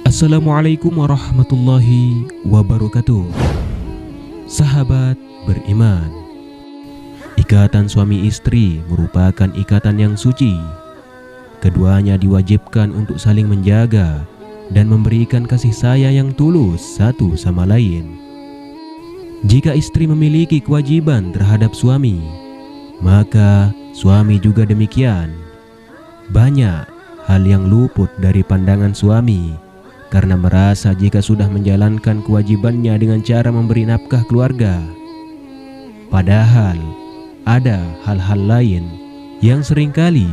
Assalamualaikum warahmatullahi wabarakatuh. Sahabat beriman, ikatan suami istri merupakan ikatan yang suci. Keduanya diwajibkan untuk saling menjaga dan memberikan kasih sayang yang tulus satu sama lain. Jika istri memiliki kewajiban terhadap suami, maka suami juga demikian. Banyak hal yang luput dari pandangan suami karena merasa jika sudah menjalankan kewajibannya dengan cara memberi nafkah keluarga. Padahal ada hal-hal lain yang seringkali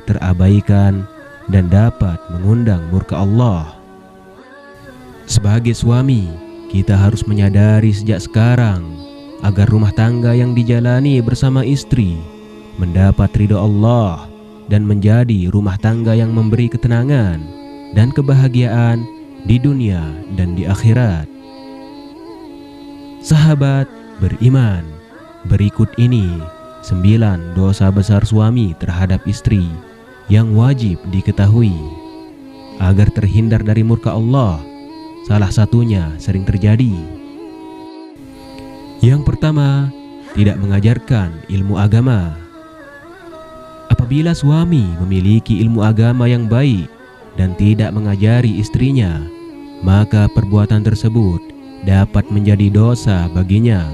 terabaikan dan dapat mengundang murka Allah. Sebagai suami, kita harus menyadari sejak sekarang agar rumah tangga yang dijalani bersama istri mendapat ridho Allah dan menjadi rumah tangga yang memberi ketenangan dan kebahagiaan di dunia dan di akhirat. Sahabat beriman, berikut ini 9 dosa besar suami terhadap istri yang wajib diketahui agar terhindar dari murka Allah. Salah satunya sering terjadi. Yang pertama, tidak mengajarkan ilmu agama. Apabila suami memiliki ilmu agama yang baik dan tidak mengajari istrinya, maka perbuatan tersebut dapat menjadi dosa baginya.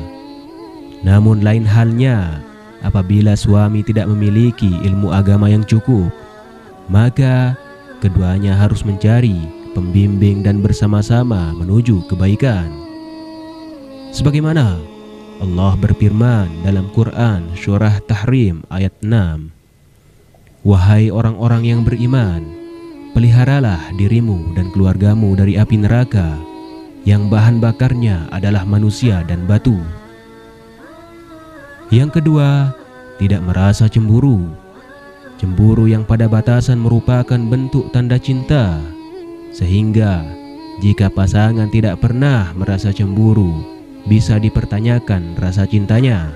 Namun lain halnya apabila suami tidak memiliki ilmu agama yang cukup, maka keduanya harus mencari pembimbing dan bersama-sama menuju kebaikan. Sebagaimana Allah berfirman dalam Quran surah Tahrim ayat 6, "Wahai orang-orang yang beriman, peliharalah dirimu dan keluargamu dari api neraka yang bahan bakarnya adalah manusia dan batu." Yang kedua, tidak merasa cemburu. Cemburu yang pada batasan merupakan bentuk tanda cinta, sehingga jika pasangan tidak pernah merasa cemburu, bisa dipertanyakan rasa cintanya.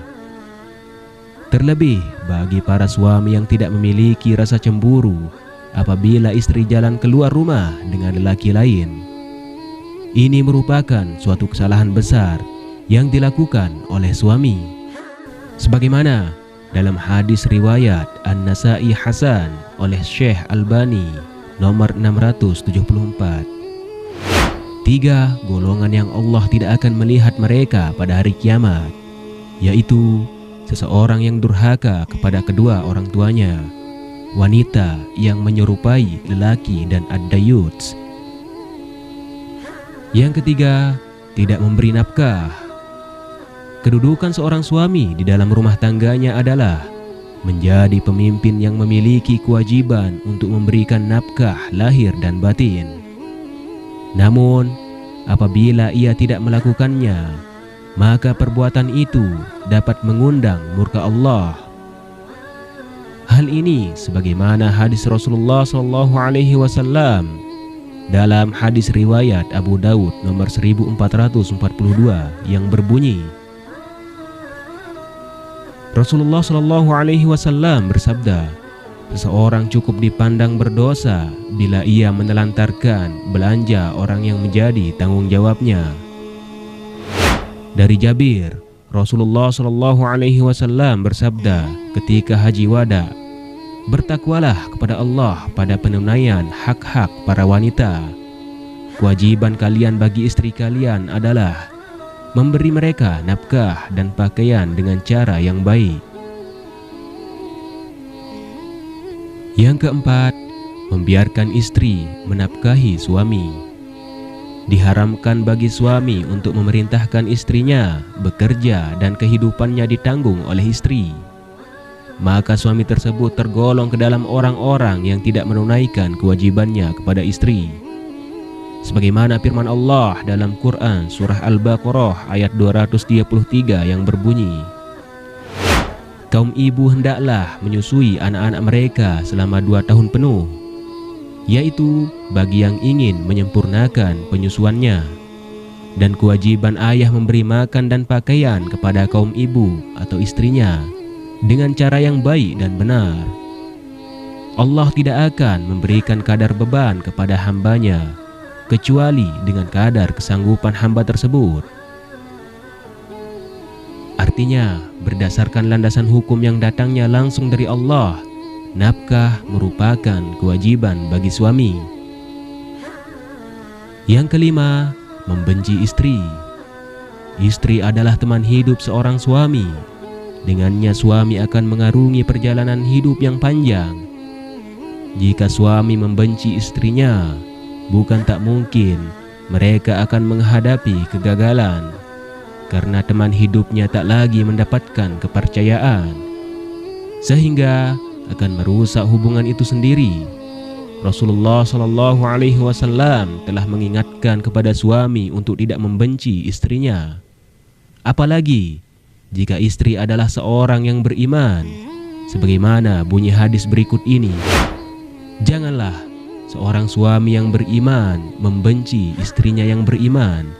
Terlebih bagi para suami yang tidak memiliki rasa cemburu apabila istri jalan keluar rumah dengan lelaki lain. Ini merupakan suatu kesalahan besar yang dilakukan oleh suami. Sebagaimana dalam hadis riwayat An-Nasa'i Hasan oleh Syekh Albani nomor 674. 3 golongan yang Allah tidak akan melihat mereka pada hari kiamat, yaitu seseorang yang durhaka kepada kedua orang tuanya, wanita yang menyerupai lelaki, dan ad-dayuts. Yang ketiga, tidak memberi nafkah. Kedudukan seorang suami di dalam rumah tangganya adalah menjadi pemimpin yang memiliki kewajiban untuk memberikan nafkah lahir dan batin. Namun, apabila ia tidak melakukannya, maka perbuatan itu dapat mengundang murka Allah. Hal ini sebagaimana hadis Rasulullah SAW dalam hadis riwayat Abu Daud nomor 1442 yang berbunyi, Rasulullah SAW bersabda, seseorang cukup dipandang berdosa bila ia menelantarkan belanja orang yang menjadi tanggung jawabnya. Dari Jabir, Rasulullah SAW bersabda ketika haji wada, bertakwalah kepada Allah pada penunaian hak-hak para wanita. Kewajiban kalian bagi istri kalian adalah memberi mereka nafkah dan pakaian dengan cara yang baik. Yang keempat, membiarkan istri menafkahi suami. Diharamkan bagi suami untuk memerintahkan istrinya bekerja dan kehidupannya ditanggung oleh istri. Maka suami tersebut tergolong ke dalam orang-orang yang tidak menunaikan kewajibannya kepada istri. Sebagaimana firman Allah dalam Quran surah Al-Baqarah ayat 233 yang berbunyi, kaum ibu hendaklah menyusui anak-anak mereka selama 2 tahun penuh, yaitu bagi yang ingin menyempurnakan penyusuannya. Dan kewajiban ayah memberi makan dan pakaian kepada kaum ibu atau istrinya dengan cara yang baik dan benar. Allah tidak akan memberikan kadar beban kepada hambanya kecuali dengan kadar kesanggupan hamba tersebut. Artinya, berdasarkan landasan hukum yang datangnya langsung dari Allah, nafkah merupakan kewajiban bagi suami. Yang kelima, membenci istri. Istri adalah teman hidup seorang suami. Dengannya suami akan mengarungi perjalanan hidup yang panjang. Jika suami membenci istrinya, bukan tak mungkin mereka akan menghadapi kegagalan, karena teman hidupnya tak lagi mendapatkan kepercayaan, sehingga akan merusak hubungan itu sendiri. Rasulullah SAW telah mengingatkan kepada suami untuk tidak membenci istrinya, apalagi jika istri adalah seorang yang beriman, sebagaimana bunyi hadis berikut ini. Janganlah seorang suami yang beriman membenci istrinya yang beriman.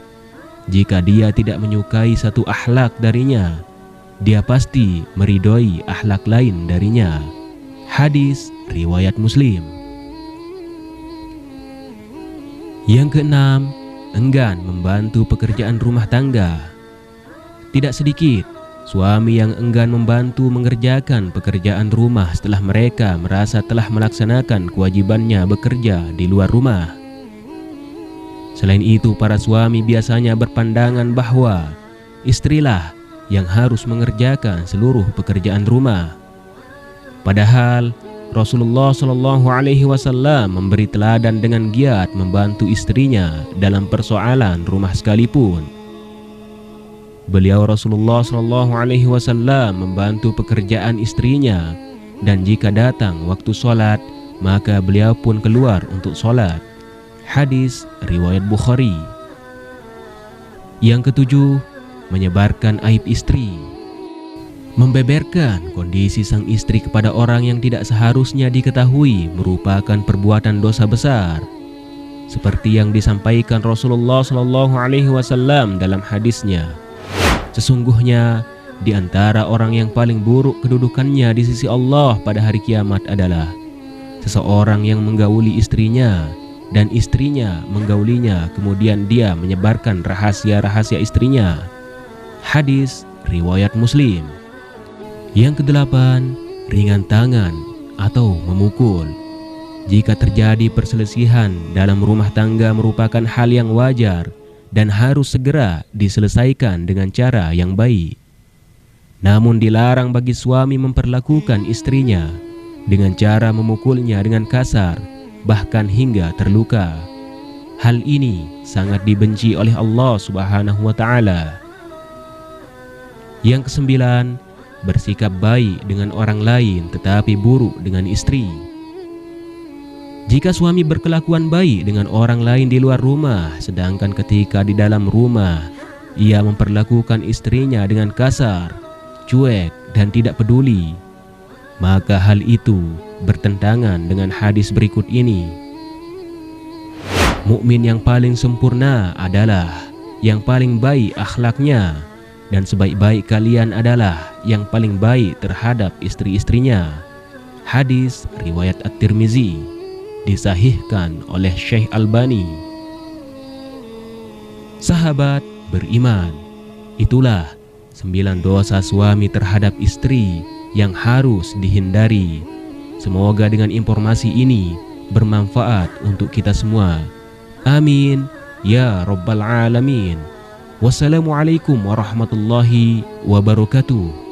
Jika dia tidak menyukai satu akhlak darinya, dia pasti meridhoi akhlak lain darinya. Hadis riwayat Muslim. Yang keenam, enggan membantu pekerjaan rumah tangga. Tidak sedikit suami yang enggan membantu mengerjakan pekerjaan rumah setelah mereka merasa telah melaksanakan kewajibannya bekerja di luar rumah. Selain itu, para suami biasanya berpandangan bahwa istrilah yang harus mengerjakan seluruh pekerjaan rumah. Padahal Rasulullah SAW memberi teladan dengan giat membantu istrinya dalam persoalan rumah sekalipun. Beliau Rasulullah SAW membantu pekerjaan istrinya, dan jika datang waktu sholat, maka beliau pun keluar untuk sholat. Hadis riwayat Bukhari. Yang ketujuh, menyebarkan aib istri. Membeberkan kondisi sang istri kepada orang yang tidak seharusnya diketahui merupakan perbuatan dosa besar, seperti yang disampaikan Rasulullah SAW dalam hadisnya. Sesungguhnya di antara orang yang paling buruk kedudukannya di sisi Allah pada hari kiamat adalah seseorang yang menggauli istrinya dan istrinya menggaulinya, kemudian dia menyebarkan rahasia-rahasia istrinya. Hadis riwayat Muslim. Yang kedelapan, ringan tangan atau memukul. Jika terjadi perselisihan dalam rumah tangga merupakan hal yang wajar dan harus segera diselesaikan dengan cara yang baik. Namun dilarang bagi suami memperlakukan istrinya dengan cara memukulnya dengan kasar, bahkan hingga terluka. Hal ini sangat dibenci oleh Allah Subhanahu wa Ta'ala. Yang kesembilan, bersikap baik dengan orang lain tetapi buruk dengan istri. Jika suami berkelakuan baik dengan orang lain di luar rumah, sedangkan ketika di dalam rumah ia memperlakukan istrinya dengan kasar, cuek, dan tidak peduli, maka hal itu bertentangan dengan hadis berikut ini. Mukmin yang paling sempurna adalah yang paling baik akhlaknya, dan sebaik-baik kalian adalah yang paling baik terhadap istri-istrinya. Hadis riwayat At-Tirmizi, disahihkan oleh Syekh Albani. Sahabat beriman, itulah 9 dosa suami terhadap istri yang harus dihindari. Semoga dengan informasi ini bermanfaat untuk kita semua. Amin ya Rabbal Alamin. Wassalamualaikum warahmatullahi wabarakatuh.